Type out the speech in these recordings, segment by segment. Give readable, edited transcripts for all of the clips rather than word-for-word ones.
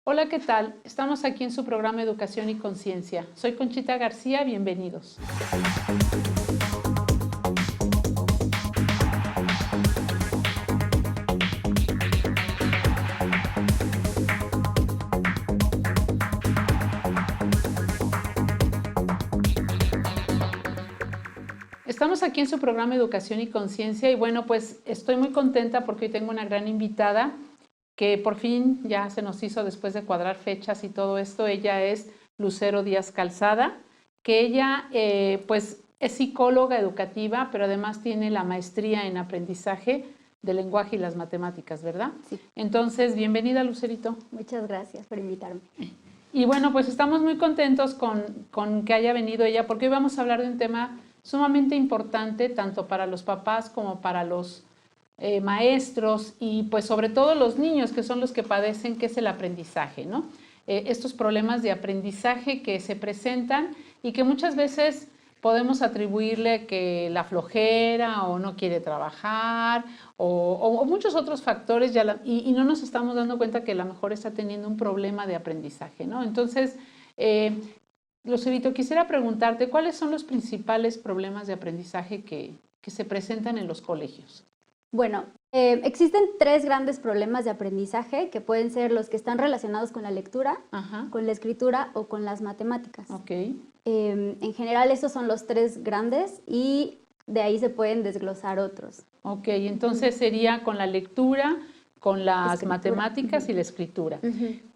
Hola, ¿qué tal? Estamos aquí en su programa Educación y Conciencia. Soy Conchita García, bienvenidos. Estamos aquí en su programa Educación y Conciencia y bueno, pues estoy muy contenta porque hoy tengo una gran invitada que por fin ya se nos hizo después de cuadrar fechas y todo esto. Ella es Lucero Díaz Calzada, que ella pues es psicóloga educativa, pero además tiene la maestría en aprendizaje del lenguaje y las matemáticas, ¿verdad? Sí. Entonces, bienvenida, Lucerito. Muchas gracias por invitarme. Y bueno, pues estamos muy contentos con que haya venido ella, porque hoy vamos a hablar de un tema sumamente importante, tanto para los papás como para los maestros y pues sobre todo los niños, que son los que padecen, que es el aprendizaje, ¿no? Estos problemas de aprendizaje que se presentan y que muchas veces podemos atribuirle que la flojera o no quiere trabajar o muchos otros factores y no nos estamos dando cuenta que a lo mejor está teniendo un problema de aprendizaje, ¿no? Entonces, Lucerito, quisiera preguntarte, ¿cuáles son los principales problemas de aprendizaje que se presentan en los colegios? Bueno, existen tres grandes problemas de aprendizaje que pueden ser los que están relacionados con la lectura, Ajá. con la escritura o con las matemáticas. Ok. En general, estos son los tres grandes y de ahí se pueden desglosar otros. Ok, entonces sería con la lectura, con las Escritura. Matemáticas y la escritura.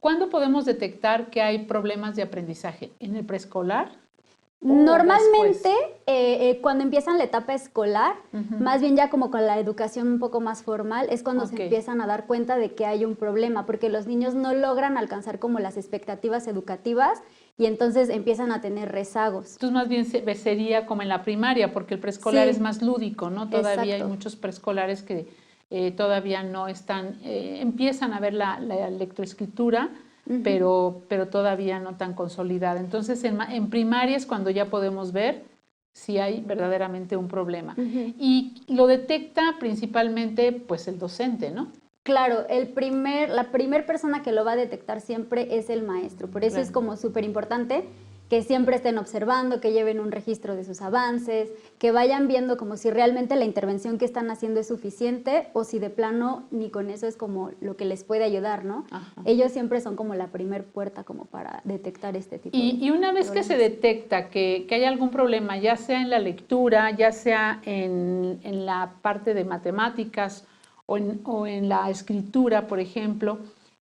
¿Cuándo podemos detectar que hay problemas de aprendizaje? ¿En el preescolar? Normalmente, cuando empiezan la etapa escolar, más bien ya como con la educación un poco más formal, es cuando se empiezan a dar cuenta de que hay un problema, porque los niños no logran alcanzar como las expectativas educativas y entonces empiezan a tener rezagos. Entonces más bien sería como en la primaria, porque el preescolar es más lúdico, ¿no? Todavía hay muchos preescolares que todavía no están, empiezan a ver la lectoescritura, pero todavía no tan consolidada. Entonces, en primaria es cuando ya podemos ver si hay verdaderamente un problema. Y lo detecta principalmente, pues, el docente, ¿no? Claro, la primer persona que lo va a detectar siempre es el maestro. Por eso es como súper importante que siempre estén observando, que lleven un registro de sus avances, que vayan viendo como si realmente la intervención que están haciendo es suficiente o si de plano ni con eso es como lo que les puede ayudar, ¿no? Ajá. Ellos siempre son como la primer puerta como para detectar este tipo de Y una vez que se detecta que hay algún problema, ya sea en la lectura, ya sea en la parte de matemáticas o en la escritura, por ejemplo,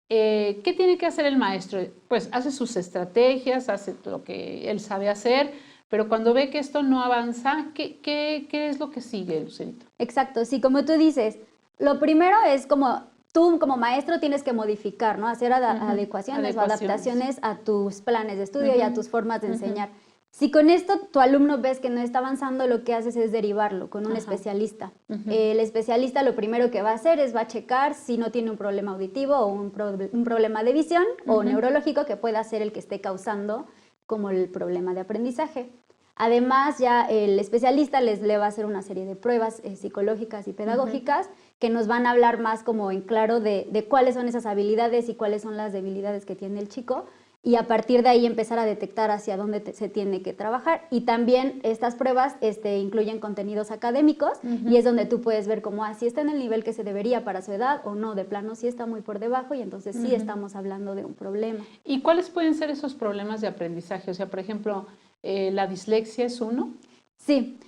¿qué tiene que hacer el maestro? Pues hace sus estrategias, hace lo que él sabe hacer, pero cuando ve que esto no avanza, ¿qué es lo que sigue, Lucerito? Exacto, sí, como tú dices, lo primero es como tú como maestro tienes que modificar, ¿no? Hacer adecuaciones o adaptaciones a tus planes de estudio y a tus formas de enseñar. Si con esto tu alumno ves que no está avanzando, lo que haces es derivarlo con un especialista. El especialista lo primero que va a hacer es va a checar si no tiene un problema auditivo o un problema de visión o neurológico que pueda ser el que esté causando como el problema de aprendizaje. Además, ya el especialista le va a hacer una serie de pruebas psicológicas y pedagógicas que nos van a hablar más como en claro de cuáles son esas habilidades y cuáles son las debilidades que tiene el chico y a partir de ahí empezar a detectar hacia dónde se tiene que trabajar. Y también estas pruebas incluyen contenidos académicos y es donde tú puedes ver como si está en el nivel que se debería para su edad o no, de plano sí está muy por debajo y entonces sí estamos hablando de un problema. ¿Y cuáles pueden ser esos problemas de aprendizaje? O sea, por ejemplo, ¿la dislexia es uno? Sí,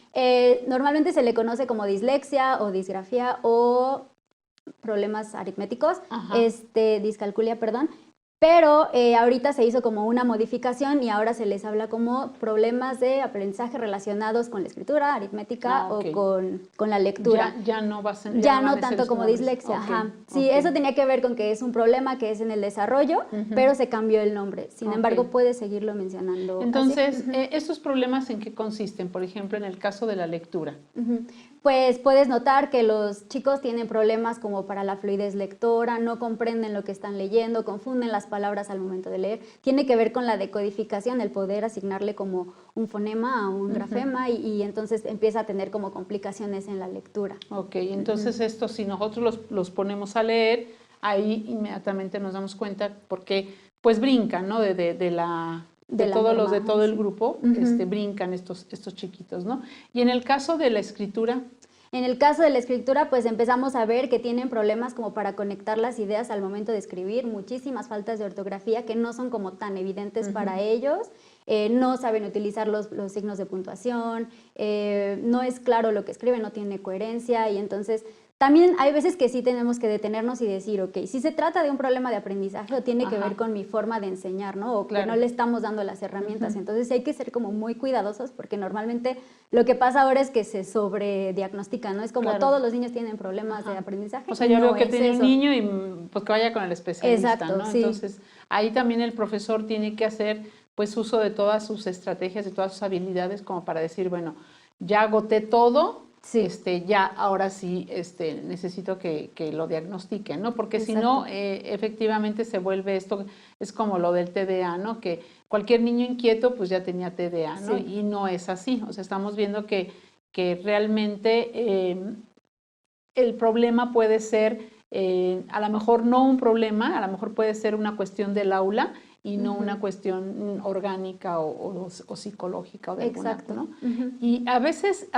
normalmente se le conoce como dislexia o disgrafía o problemas aritméticos, discalculia, perdón. Pero ahorita se hizo como una modificación y ahora se les habla como problemas de aprendizaje relacionados con la escritura, aritmética o con la lectura. Ya no va a ser, ya no tanto como dislexia. Ajá. Sí, eso tenía que ver con que es un problema que es en el desarrollo, pero se cambió el nombre. Sin embargo, puedes seguirlo mencionando. Entonces, ¿estos problemas en qué consisten? Por ejemplo, en el caso de la lectura. Pues puedes notar que los chicos tienen problemas como para la fluidez lectora, no comprenden lo que están leyendo, confunden las palabras al momento de leer. Tiene que ver con la decodificación, el poder asignarle como un fonema a un grafema y entonces empieza a tener como complicaciones en la lectura. Ok, entonces esto si nosotros los ponemos a leer, ahí inmediatamente nos damos cuenta porque pues brincan, ¿no? De todos los de todo el grupo, brincan estos chiquitos, ¿no? Y en el caso de la escritura. En el caso de la escritura, pues empezamos a ver que tienen problemas como para conectar las ideas al momento de escribir, muchísimas faltas de ortografía que no son como tan evidentes para ellos, no saben utilizar los signos de puntuación, no es claro lo que escriben, no tiene coherencia y entonces también hay veces que sí tenemos que detenernos y decir, ok, si se trata de un problema de aprendizaje o tiene que ver con mi forma de enseñar, ¿no? O que no le estamos dando las herramientas. Entonces sí hay que ser como muy cuidadosos porque normalmente lo que pasa ahora es que se sobrediagnostica, ¿no? Es como todos los niños tienen problemas de aprendizaje. O sea, yo veo que tiene un niño y pues que vaya con el especialista, exacto, ¿no? Sí. Entonces ahí también el profesor tiene que hacer pues uso de todas sus estrategias, de todas sus habilidades como para decir, bueno, ya agoté todo, ya ahora sí necesito que lo diagnostiquen, ¿no? Porque si no, efectivamente se vuelve esto, es como lo del TDA, ¿no? Que cualquier niño inquieto pues ya tenía TDA, ¿no? Y no es así, o sea, estamos viendo que realmente el problema puede ser, a lo mejor no un problema, a lo mejor puede ser una cuestión del aula, y no una cuestión orgánica o psicológica o de alguna, ¿no? Y a veces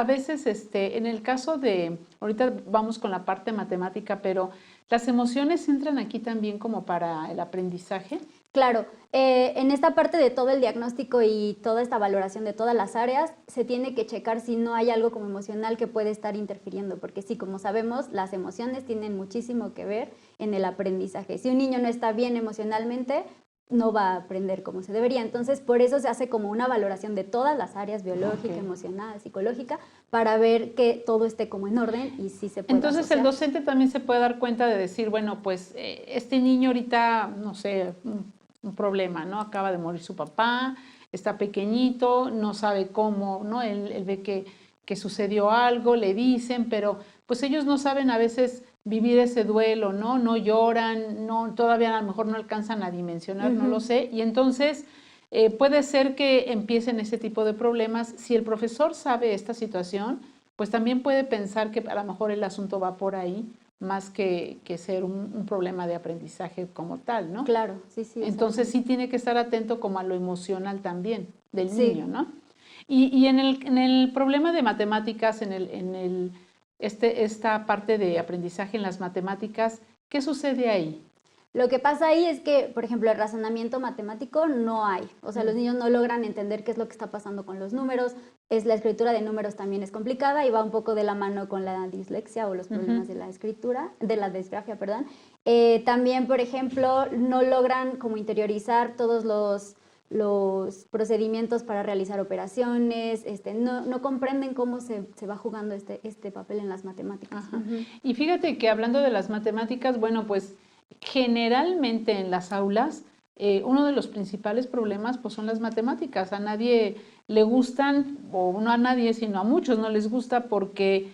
en el caso de, ahorita vamos con la parte matemática, pero ¿las emociones entran aquí también como para el aprendizaje? Claro, en esta parte de todo el diagnóstico y toda esta valoración de todas las áreas, se tiene que checar si no hay algo como emocional que puede estar interfiriendo, porque sí, como sabemos, las emociones tienen muchísimo que ver en el aprendizaje. Si un niño no está bien emocionalmente, no va a aprender como se debería. Entonces, por eso se hace como una valoración de todas las áreas, biológica, emocional, psicológica, para ver que todo esté como en orden y sí se puede Entonces, asociar. el docente también se puede dar cuenta de decir, bueno, pues este niño ahorita, no sé, un problema, ¿no? Acaba de morir su papá, está pequeñito, no sabe cómo, ¿no? Él ve que sucedió algo, le dicen, pero pues ellos no saben a veces vivir ese duelo, ¿no? No lloran, no, todavía a lo mejor no alcanzan a dimensionar, no lo sé, y entonces puede ser que empiecen ese tipo de problemas. Si el profesor sabe esta situación, pues también puede pensar que a lo mejor el asunto va por ahí, más que ser un problema de aprendizaje como tal, ¿no? Claro, sí. Entonces sí tiene que estar atento como a lo emocional también del niño, ¿no? Y en el problema de matemáticas, esta parte de aprendizaje en las matemáticas, ¿qué sucede ahí? Lo que pasa ahí es que, por ejemplo, el razonamiento matemático no hay. O sea, los niños no logran entender qué es lo que está pasando con los números. La escritura de números también es complicada y va un poco de la mano con la dislexia o los problemas de la escritura, de la disgrafia, perdón. También, por ejemplo, no logran como interiorizar todos los procedimientos para realizar operaciones, no comprenden cómo se va jugando este papel en las matemáticas. Y fíjate que hablando de las matemáticas, bueno, pues generalmente en las aulas uno de los principales problemas pues son las matemáticas. A nadie le gustan, o no a nadie, sino a muchos no les gusta porque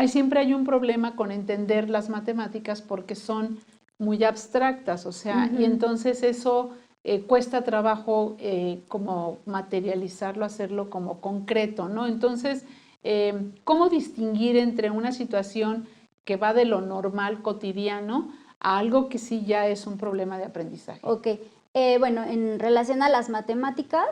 siempre hay un problema con entender las matemáticas porque son muy abstractas, o sea, y entonces eso cuesta trabajo como materializarlo, hacerlo como concreto, ¿no? Entonces, ¿cómo distinguir entre una situación que va de lo normal, cotidiano, a algo que sí ya es un problema de aprendizaje? Ok, bueno, en relación a las matemáticas,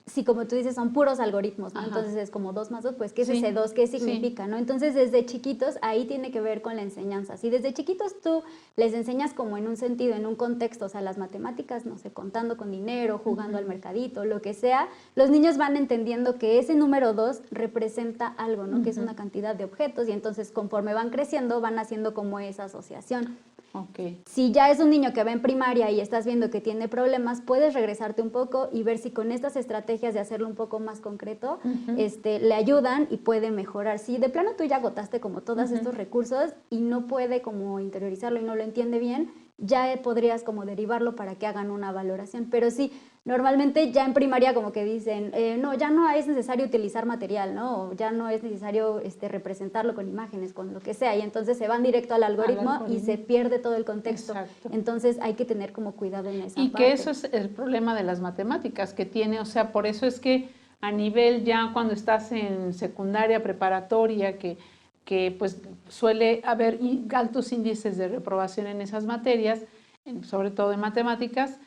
sí, como tú dices, son puros algoritmos, ¿no? Entonces es como 2 más 2, pues, ¿qué es ese 2? ¿Qué significa, no? Entonces, desde chiquitos, ahí tiene que ver con la enseñanza. Si desde chiquitos tú les enseñas como en un sentido, en un contexto, o sea, las matemáticas, no sé, contando con dinero, jugando al mercadito, lo que sea, los niños van entendiendo que ese número 2 representa algo, ¿no? Que es una cantidad de objetos y entonces conforme van creciendo van haciendo como esa asociación. Okay. Si ya es un niño que va en primaria y estás viendo que tiene problemas, puedes regresarte un poco y ver si con estas estrategias de hacerlo un poco más concreto, le ayudan y puede mejorar. Si de plano tú ya agotaste como todos estos recursos y no puede como interiorizarlo y no lo entiende bien, ya podrías como derivarlo para que hagan una valoración. Pero sí, normalmente ya en primaria como que dicen, no, ya no es necesario utilizar material, ¿no? Ya no es necesario representarlo con imágenes, con lo que sea, y entonces se van directo al algoritmo y se pierde todo el contexto. Exacto. Entonces hay que tener como cuidado en esa parte. Y que eso es el problema de las matemáticas que tiene, o sea, por eso es que a nivel ya cuando estás en secundaria, preparatoria, que que pues suele haber altos índices de reprobación en esas materias, sobre todo en matemáticas,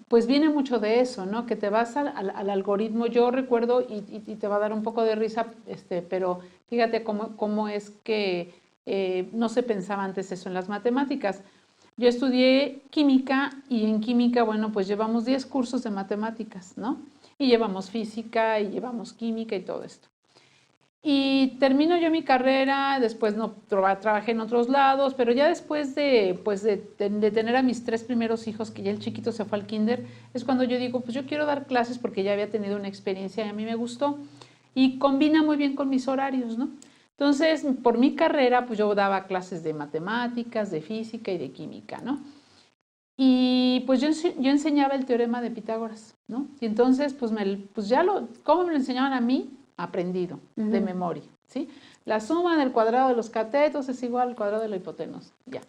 pues viene mucho de eso, ¿no? Que te vas al algoritmo. Yo recuerdo, y te va a dar un poco de risa, pero fíjate cómo es que no se pensaba antes eso en las matemáticas. Yo estudié química y en química, bueno, pues llevamos 10 cursos de matemáticas, ¿no? Y llevamos física y llevamos química y todo esto. Y termino yo mi carrera, después no trabajé en otros lados, pero ya después de tener a mis 3 primeros hijos, que ya el chiquito se fue al kinder, es cuando yo digo, pues yo quiero dar clases porque ya había tenido una experiencia y a mí me gustó y combina muy bien con mis horarios, ¿no? Entonces, por mi carrera, pues yo daba clases de matemáticas, de física y de química, ¿no? Y pues yo enseñaba el teorema de Pitágoras, ¿no? Y entonces, pues ¿cómo me lo enseñaban a mí? Aprendido, de memoria, ¿sí? La suma del cuadrado de los catetos es igual al cuadrado de la hipotenusa, ya.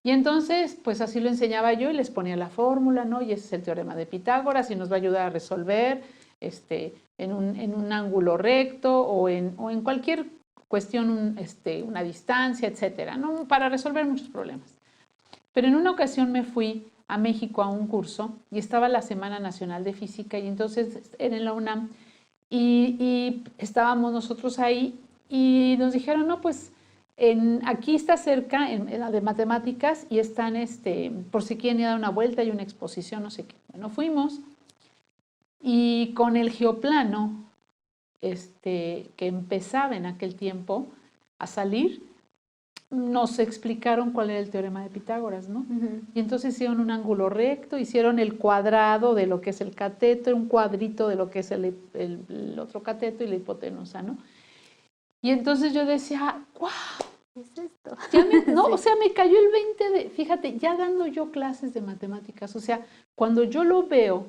Y entonces, pues así lo enseñaba yo y les ponía la fórmula, ¿no? Y ese es el teorema de Pitágoras y nos va a ayudar a resolver en un ángulo recto o en cualquier cuestión, una distancia, etcétera, ¿no? Para resolver muchos problemas. Pero en una ocasión me fui a México a un curso y estaba la Semana Nacional de Física y entonces era en la UNAM y estábamos nosotros ahí y nos dijeron, no, pues aquí está cerca, en la de matemáticas, y están, por si quieren ir a dar una vuelta, hay una exposición, no sé qué. Bueno, fuimos y con el geoplano, que empezaba en aquel tiempo a salir, nos explicaron cuál era el teorema de Pitágoras, ¿no? Y entonces hicieron un ángulo recto, hicieron el cuadrado de lo que es el cateto, un cuadrito de lo que es el otro cateto y la hipotenusa, ¿no? Y entonces yo decía, ¡guau! ¿Qué es esto? No, o sea, me cayó el 20 fíjate, ya dando yo clases de matemáticas, o sea, cuando yo lo veo,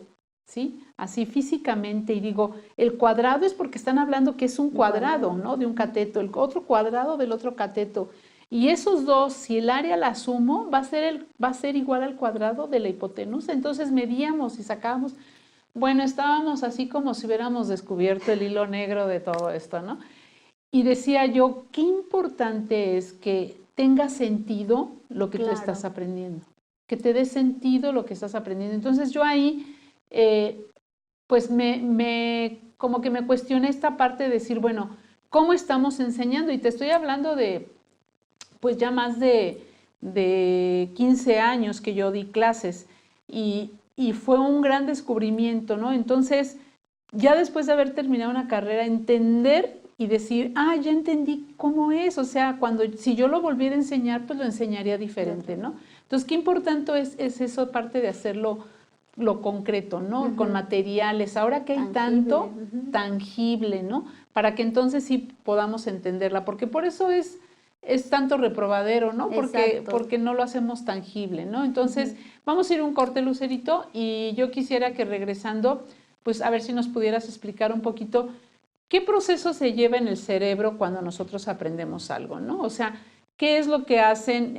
¿sí? Así físicamente y digo, el cuadrado es porque están hablando que es un cuadrado, ¿no? De un cateto, el otro cuadrado del otro cateto. Y esos dos, si el área la sumo, va a ser igual al cuadrado de la hipotenusa. Entonces medíamos y sacábamos. Bueno, estábamos así como si hubiéramos descubierto el hilo negro de todo esto, ¿no? Y decía yo, qué importante es que tenga sentido lo que tú estás aprendiendo, que te dé sentido lo que estás aprendiendo. Entonces yo ahí, pues como que me cuestioné esta parte de decir, bueno, ¿cómo estamos enseñando? Y te estoy hablando de pues ya más de 15 años que yo di clases y fue un gran descubrimiento, ¿no? Entonces, ya después de haber terminado una carrera, entender y decir, ya entendí cómo es, o sea, si yo lo volviera a enseñar, pues lo enseñaría diferente, ¿no? Entonces, qué importante es eso, parte de hacerlo lo concreto, ¿no? Con materiales, ahora que hay tanto tangible, ¿no? Para que entonces sí podamos entenderla, porque por eso es tanto reprobadero, ¿no? Porque no lo hacemos tangible, ¿no? Entonces, vamos a ir a un corte, Lucerito, y yo quisiera que regresando, pues a ver si nos pudieras explicar un poquito qué proceso se lleva en el cerebro cuando nosotros aprendemos algo, ¿no? O sea, ¿qué es lo que hacen?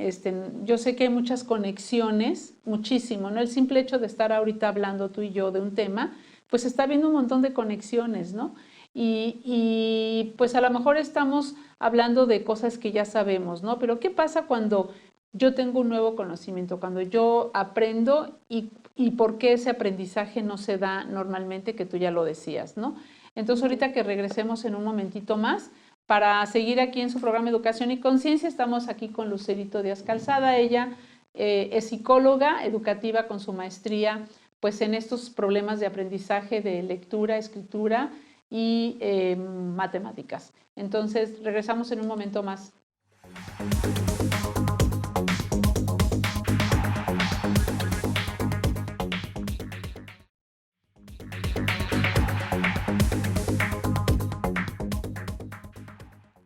Yo sé que hay muchas conexiones, muchísimo, ¿no? El simple hecho de estar ahorita hablando tú y yo de un tema, pues está habiendo un montón de conexiones, ¿no? Y pues a lo mejor estamos hablando de cosas que ya sabemos, ¿no? Pero ¿qué pasa cuando yo tengo un nuevo conocimiento, cuando yo aprendo y por qué ese aprendizaje no se da normalmente, que tú ya lo decías, ¿no? Entonces ahorita que regresemos en un momentito más para seguir aquí en su programa Educación y Conciencia, estamos aquí con Lucerito Díaz Calzada. Ella es psicóloga educativa con su maestría pues en estos problemas de aprendizaje de lectura, escritura y matemáticas. Entonces, regresamos en un momento más.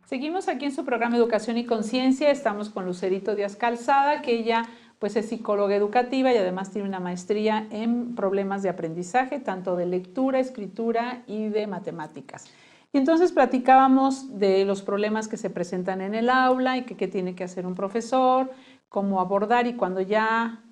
Seguimos aquí en su programa Educación y Conciencia. Estamos con Lucerito Díaz Calzada, que ella pues es psicóloga educativa y además tiene una maestría en problemas de aprendizaje, tanto de lectura, escritura y de matemáticas. Y entonces platicábamos de los problemas que se presentan en el aula y qué tiene que hacer un profesor, cómo abordar, y cuando ya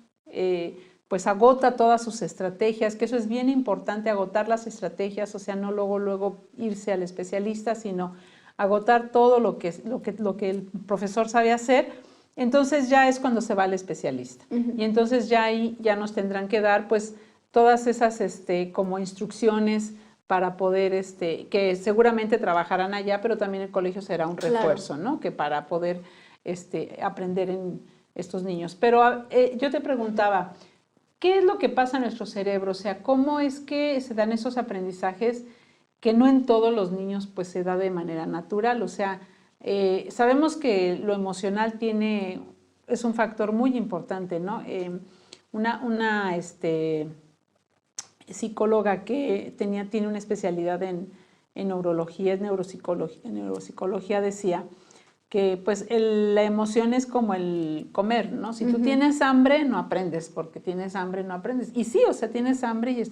pues agota todas sus estrategias, que eso es bien importante, agotar las estrategias, o sea, no luego irse al especialista, sino agotar todo lo que el profesor sabe hacer, entonces ya es cuando se va al especialista. Y entonces ya ahí ya nos tendrán que dar pues todas esas como instrucciones para poder, que seguramente trabajarán allá, pero también el colegio será un refuerzo, ¿no? Que para poder aprender en estos niños. Pero yo te preguntaba, ¿qué es lo que pasa en nuestro cerebro? O sea, ¿cómo es que se dan esos aprendizajes que no en todos los niños pues se da de manera natural? O sea, sabemos que lo emocional es un factor muy importante, ¿no? Una psicóloga que tiene una especialidad en neurología, en neuropsicología decía que pues la emoción es como el comer, ¿no? Si tú tienes hambre, no aprendes, porque tienes hambre, no aprendes. Y sí, o sea, tienes hambre y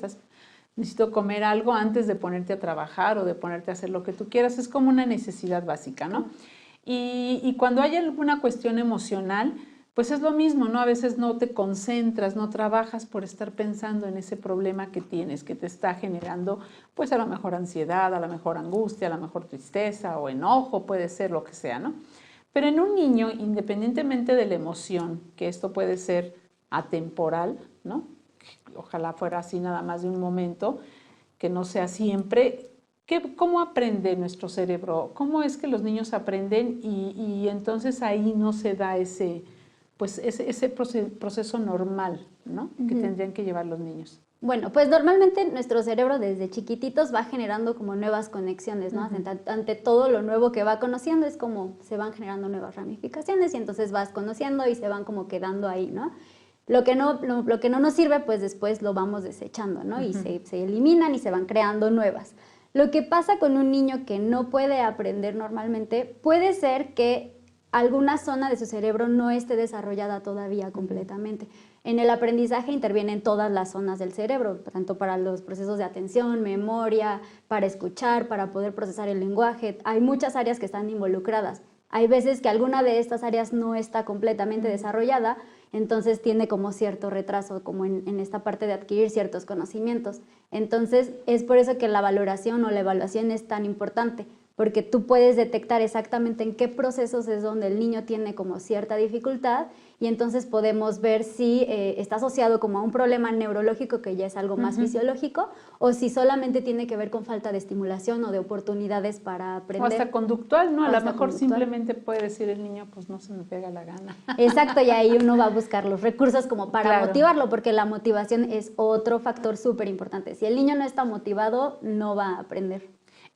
necesito comer algo antes de ponerte a trabajar o de ponerte a hacer lo que tú quieras, es como una necesidad básica, ¿no? Y cuando hay alguna cuestión emocional, pues es lo mismo, ¿no? A veces no te concentras, no trabajas por estar pensando en ese problema que tienes, que te está generando, pues a lo mejor ansiedad, a lo mejor angustia, a lo mejor tristeza o enojo, puede ser lo que sea, ¿no? Pero en un niño, independientemente de la emoción, que esto puede ser atemporal, ¿no? Ojalá fuera así nada más de un momento, que no sea siempre. ¿Cómo aprende nuestro cerebro? ¿Cómo es que los niños aprenden y entonces ahí no se da ese proceso normal, ¿no? Que tendrían que llevar los niños? Bueno, pues normalmente nuestro cerebro desde chiquititos va generando como nuevas conexiones, ¿no? Ante todo lo nuevo que va conociendo es como se van generando nuevas ramificaciones y entonces vas conociendo y se van como quedando ahí, ¿no? Lo que no nos sirve, pues después lo vamos desechando, ¿no? Y se eliminan y se van creando nuevas. Lo que pasa con un niño que no puede aprender normalmente puede ser que alguna zona de su cerebro no esté desarrollada todavía completamente. En el aprendizaje intervienen todas las zonas del cerebro, tanto para los procesos de atención, memoria, para escuchar, para poder procesar el lenguaje. Hay muchas áreas que están involucradas. Hay veces que alguna de estas áreas no está completamente desarrollada, entonces tiene como cierto retraso como en esta parte de adquirir ciertos conocimientos. Entonces es por eso que la valoración o la evaluación es tan importante, porque tú puedes detectar exactamente en qué procesos es donde el niño tiene como cierta dificultad y entonces podemos ver si está asociado como a un problema neurológico que ya es algo más fisiológico o si solamente tiene que ver con falta de estimulación o de oportunidades para aprender. O hasta conductual, ¿no? A lo mejor simplemente puede decir el niño, pues no se me pega la gana. Exacto, y ahí uno va a buscar los recursos como para motivarlo, porque la motivación es otro factor súper importante. Si el niño no está motivado, no va a aprender.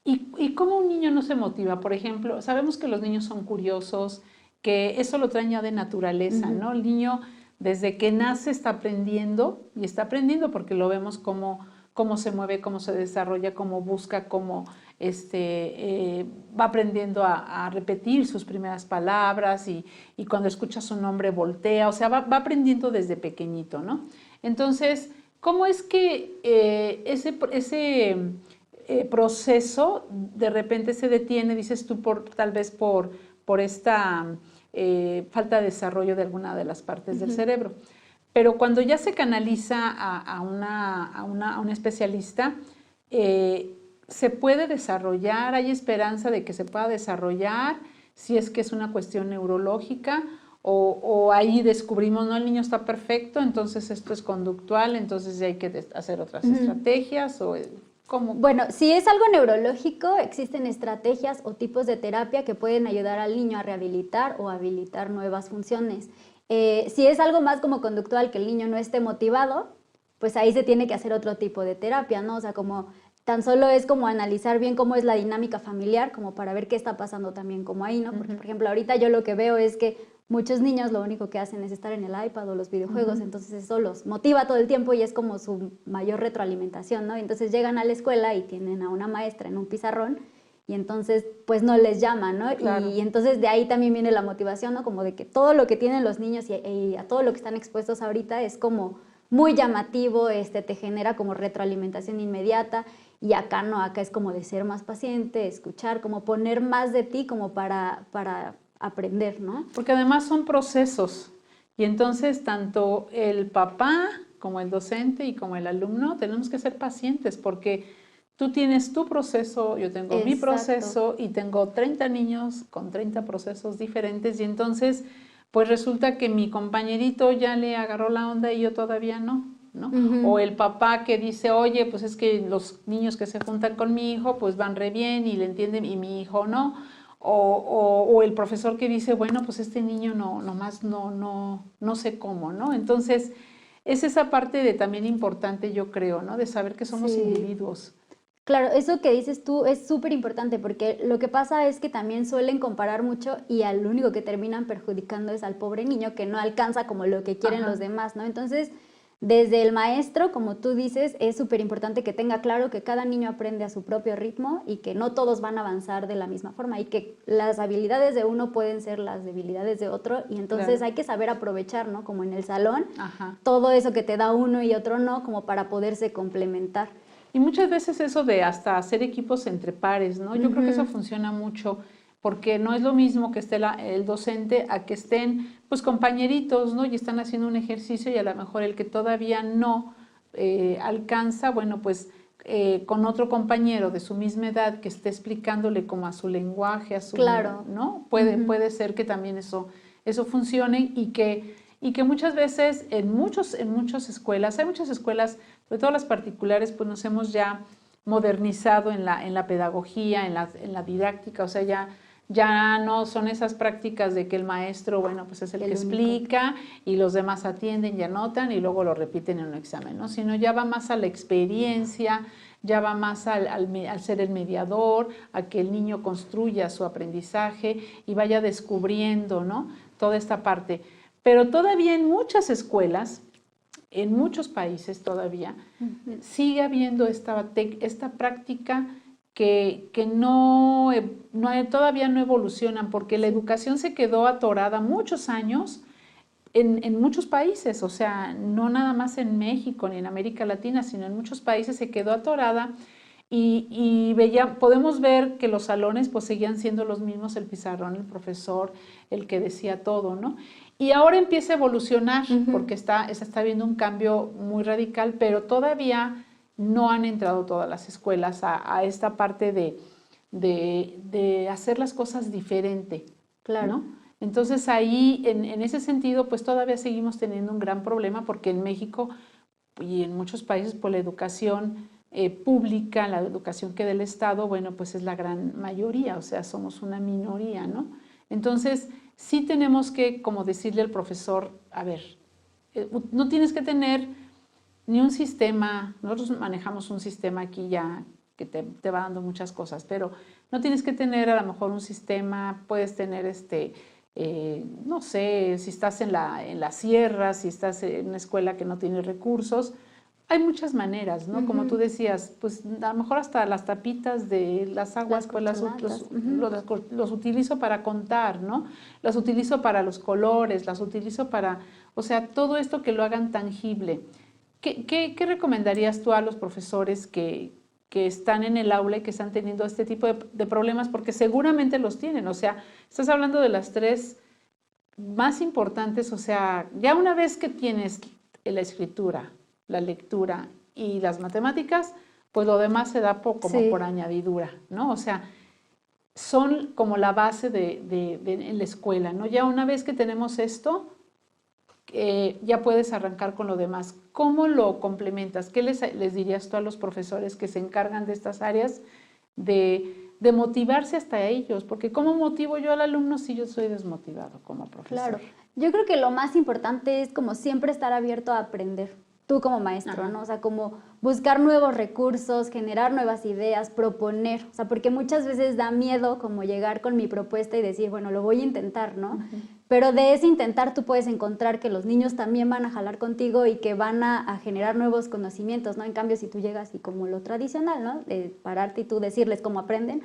¿Y cómo un niño no se motiva? Por ejemplo, sabemos que los niños son curiosos, que eso lo traen ya de naturaleza, ¿no? El niño desde que nace está aprendiendo y está aprendiendo porque lo vemos cómo se mueve, cómo se desarrolla, cómo busca, cómo va aprendiendo a repetir sus primeras palabras y cuando escucha su nombre voltea, o sea, va aprendiendo desde pequeñito, ¿no? Entonces, ¿cómo es que ese proceso de repente se detiene, dices tú, tal vez por esta falta de desarrollo de alguna de las partes del cerebro? Pero cuando ya se canaliza a un especialista, ¿se puede desarrollar? ¿Hay esperanza de que se pueda desarrollar si es que es una cuestión neurológica? O ahí descubrimos, no, el niño está perfecto, entonces esto es conductual, entonces ya hay que hacer otras estrategias, o ¿cómo? Bueno, si es algo neurológico, existen estrategias o tipos de terapia que pueden ayudar al niño a rehabilitar o habilitar nuevas funciones. Si es algo más como conductual, que el niño no esté motivado, pues ahí se tiene que hacer otro tipo de terapia, ¿no? O sea, como tan solo es como analizar bien cómo es la dinámica familiar, como para ver qué está pasando también como ahí, ¿no? Porque, por ejemplo, ahorita yo lo que veo es que muchos niños lo único que hacen es estar en el iPad o los videojuegos, entonces eso los motiva todo el tiempo y es como su mayor retroalimentación, ¿no? Entonces llegan a la escuela y tienen a una maestra en un pizarrón y entonces pues no les llama, ¿no? Claro. Y entonces de ahí también viene la motivación, ¿no? Como de que todo lo que tienen los niños y a todo lo que están expuestos ahorita es como muy llamativo, te genera como retroalimentación inmediata y acá no, acá es como de ser más paciente, escuchar, como poner más de ti como para aprender, ¿no? Porque además son procesos y entonces tanto el papá como el docente y como el alumno tenemos que ser pacientes porque tú tienes tu proceso, yo tengo mi Exacto. proceso y tengo 30 niños con 30 procesos diferentes y entonces pues resulta que mi compañerito ya le agarró la onda y yo todavía no, ¿no? O el papá que dice, oye, pues es que los niños que se juntan con mi hijo pues van re bien y le entienden y mi hijo no. O el profesor que dice, bueno, pues este niño no sé cómo, ¿no? Entonces, es esa parte de también importante, yo creo, ¿no? De saber que somos Sí. individuos. Claro, eso que dices tú es súper importante porque lo que pasa es que también suelen comparar mucho y al único que terminan perjudicando es al pobre niño que no alcanza como lo que quieren Ajá. los demás, ¿no? Entonces, desde el maestro, como tú dices, es súper importante que tenga claro que cada niño aprende a su propio ritmo y que no todos van a avanzar de la misma forma y que las habilidades de uno pueden ser las debilidades de otro y entonces Claro. hay que saber aprovechar, ¿no? Como en el salón, Ajá. todo eso que te da uno y otro no, como para poderse complementar. Y muchas veces eso de hasta hacer equipos entre pares, ¿no? Yo creo que eso funciona mucho porque no es lo mismo que esté el docente a que estén pues compañeritos, ¿no? Y están haciendo un ejercicio y a lo mejor el que todavía no alcanza, bueno, pues con otro compañero de su misma edad que esté explicándole como a su lenguaje, a su, Claro. ¿no? Puede ser que también eso funcione y que muchas veces en muchas escuelas, hay muchas escuelas, sobre todo las particulares, pues nos hemos ya modernizado en la pedagogía, en la didáctica, o sea, ya no son esas prácticas de que el maestro, bueno, pues es el que explica y los demás atienden y anotan y luego lo repiten en un examen, ¿no? Sino ya va más a la experiencia, ya va más al ser el mediador, a que el niño construya su aprendizaje y vaya descubriendo, ¿no? Toda esta parte. Pero todavía en muchas escuelas, en muchos países todavía, sigue habiendo esta práctica que todavía no evolucionan, porque la educación se quedó atorada muchos años en muchos países, o sea, no nada más en México ni en América Latina, sino en muchos países se quedó atorada y podemos ver que los salones pues seguían siendo los mismos, el pizarrón, el profesor, el que decía todo, ¿no? Y ahora empieza a evolucionar porque se está viendo un cambio muy radical, pero todavía no han entrado todas las escuelas a esta parte de hacer las cosas diferente, Claro. ¿no? Entonces ahí, en ese sentido, pues todavía seguimos teniendo un gran problema porque en México y en muchos países, pues la educación pública, la educación que del Estado, bueno, pues es la gran mayoría, o sea, somos una minoría, ¿no? Entonces, sí tenemos que, como decirle al profesor, a ver, no tienes que tener ni un sistema, nosotros manejamos un sistema aquí ya que te va dando muchas cosas, pero no tienes que tener a lo mejor un sistema, puedes tener no sé, si estás en la sierra, si estás en una escuela que no tiene recursos, hay muchas maneras, ¿no? Como tú decías, pues a lo mejor hasta las tapitas de las aguas, pues los utilizo para contar, ¿no? Las utilizo para los colores, las utilizo para, o sea, todo esto que lo hagan tangible. ¿Qué recomendarías tú a los profesores que están en el aula y que están teniendo este tipo de problemas? Porque seguramente los tienen, o sea, estás hablando de las tres más importantes, o sea, ya una vez que tienes la escritura, la lectura y las matemáticas, pues lo demás se da como por añadidura, ¿no? O sea, son como la base en la escuela, ¿no? Ya una vez que tenemos esto, ya puedes arrancar con lo demás. ¿Cómo lo complementas? ¿Qué les dirías tú a los profesores que se encargan de estas áreas de motivarse hasta ellos? Porque ¿cómo motivo yo al alumno si yo soy desmotivado como profesor? Claro, yo creo que lo más importante es como siempre estar abierto a aprender, tú como maestro, ¿no? O sea, como buscar nuevos recursos, generar nuevas ideas, proponer, o sea, porque muchas veces da miedo como llegar con mi propuesta y decir, bueno, lo voy a intentar, ¿no? Pero de ese intentar tú puedes encontrar que los niños también van a jalar contigo y que van a generar nuevos conocimientos, ¿no? En cambio, si tú llegas y como lo tradicional, ¿no? De pararte y tú decirles cómo aprenden,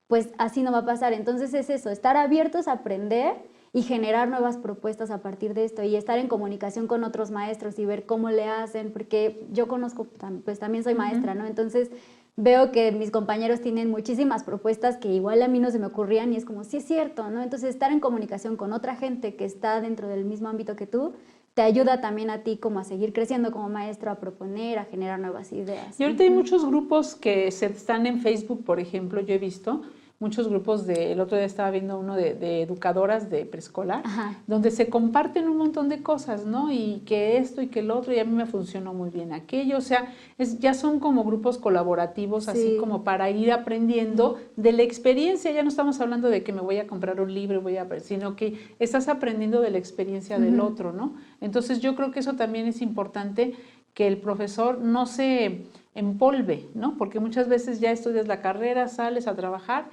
pues así no va a pasar. Entonces es eso, estar abiertos a aprender y generar nuevas propuestas a partir de esto y estar en comunicación con otros maestros y ver cómo le hacen, porque yo conozco, pues también soy maestra, ¿no? Entonces veo que mis compañeros tienen muchísimas propuestas que igual a mí no se me ocurrían y es como, sí es cierto, ¿no? Entonces estar en comunicación con otra gente que está dentro del mismo ámbito que tú, te ayuda también a ti como a seguir creciendo como maestro, a proponer, a generar nuevas ideas. Y ahorita hay muchos grupos que están en Facebook, por ejemplo, yo he visto muchos grupos el otro día estaba viendo uno de educadoras de preescolar, donde se comparten un montón de cosas, ¿no? Y que esto y que el otro, y a mí me funcionó muy bien aquello, o sea, ya son como grupos colaborativos, así como para ir aprendiendo de la experiencia, ya no estamos hablando de que me voy a comprar un libro, sino que estás aprendiendo de la experiencia del otro, ¿no? Entonces yo creo que eso también es importante, que el profesor no se empolve, ¿no? Porque muchas veces ya estudias la carrera, sales a trabajar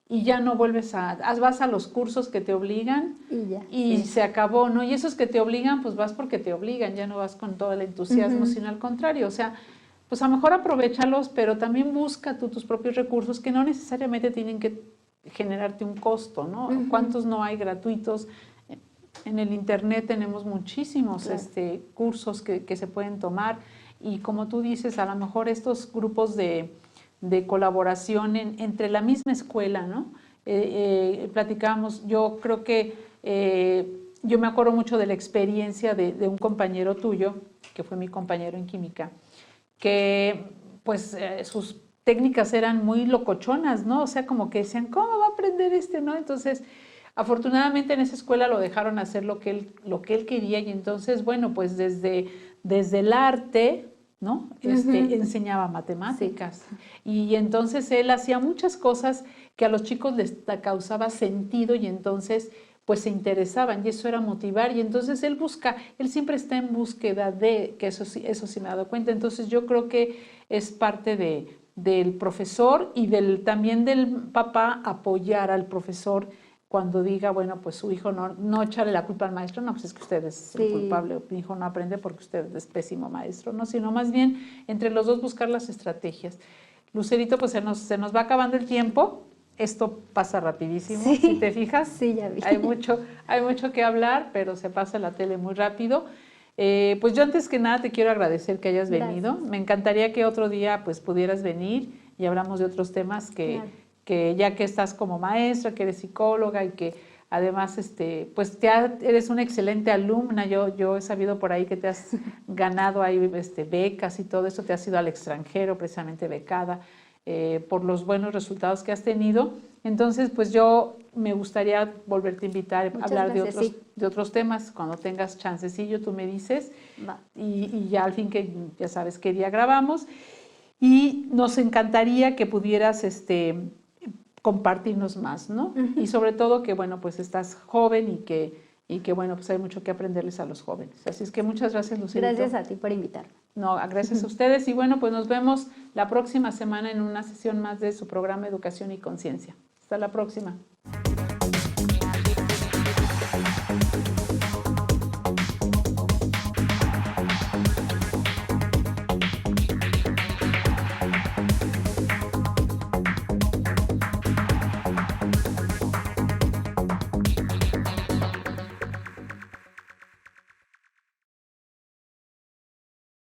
y ya no vuelves vas a los cursos que te obligan y se acabó, ¿no? Y esos que te obligan, pues vas porque te obligan, ya no vas con todo el entusiasmo, sino al contrario, o sea, pues a lo mejor aprovéchalos, pero también busca tú tus propios recursos que no necesariamente tienen que generarte un costo, ¿no? ¿Cuántos no hay gratuitos? En el internet tenemos muchísimos cursos que se pueden tomar y como tú dices, a lo mejor estos grupos de colaboración entre la misma escuela, ¿no? Platicábamos, yo creo que yo me acuerdo mucho de la experiencia de un compañero tuyo, que fue mi compañero en química, que pues sus técnicas eran muy locochonas, ¿no? O sea, como que decían, ¿cómo va a aprender ¿no? Entonces, afortunadamente en esa escuela lo dejaron hacer lo que él quería y entonces, bueno, pues desde el arte, ¿no? Enseñaba matemáticas y entonces él hacía muchas cosas que a los chicos les causaba sentido y entonces pues se interesaban y eso era motivar y entonces él siempre está en búsqueda de, que eso sí me he dado cuenta, entonces yo creo que es parte del profesor y también del papá apoyar al profesor cuando diga, bueno, pues su hijo no echarle la culpa al maestro, no, pues es que usted es el culpable, mi hijo no aprende porque usted es pésimo maestro, no, sino más bien entre los dos buscar las estrategias. Lucerito, pues se nos va acabando el tiempo, esto pasa rapidísimo, si te fijas, ya vi. Hay mucho que hablar, pero se pasa la tele muy rápido. Pues yo antes que nada te quiero agradecer que hayas venido, Gracias. Me encantaría que otro día pues pudieras venir y hablamos de otros temas que ya que estás como maestra, que eres psicóloga y que además pues eres una excelente alumna, yo he sabido por ahí que te has ganado ahí becas y todo eso, te has ido al extranjero precisamente becada por los buenos resultados que has tenido. Entonces, pues yo me gustaría volverte a invitar a hablar de otros temas, cuando tengas chancecillo tú me dices y ya al fin que ya sabes qué día grabamos y nos encantaría que pudieras compartirnos más, ¿no? Y sobre todo que, bueno, pues estás joven y que, bueno, pues hay mucho que aprenderles a los jóvenes. Así es que muchas gracias, Lucerito. Gracias a ti por invitarme. No, gracias a ustedes. Y bueno, pues nos vemos la próxima semana en una sesión más de su programa Educación y Conciencia. Hasta la próxima.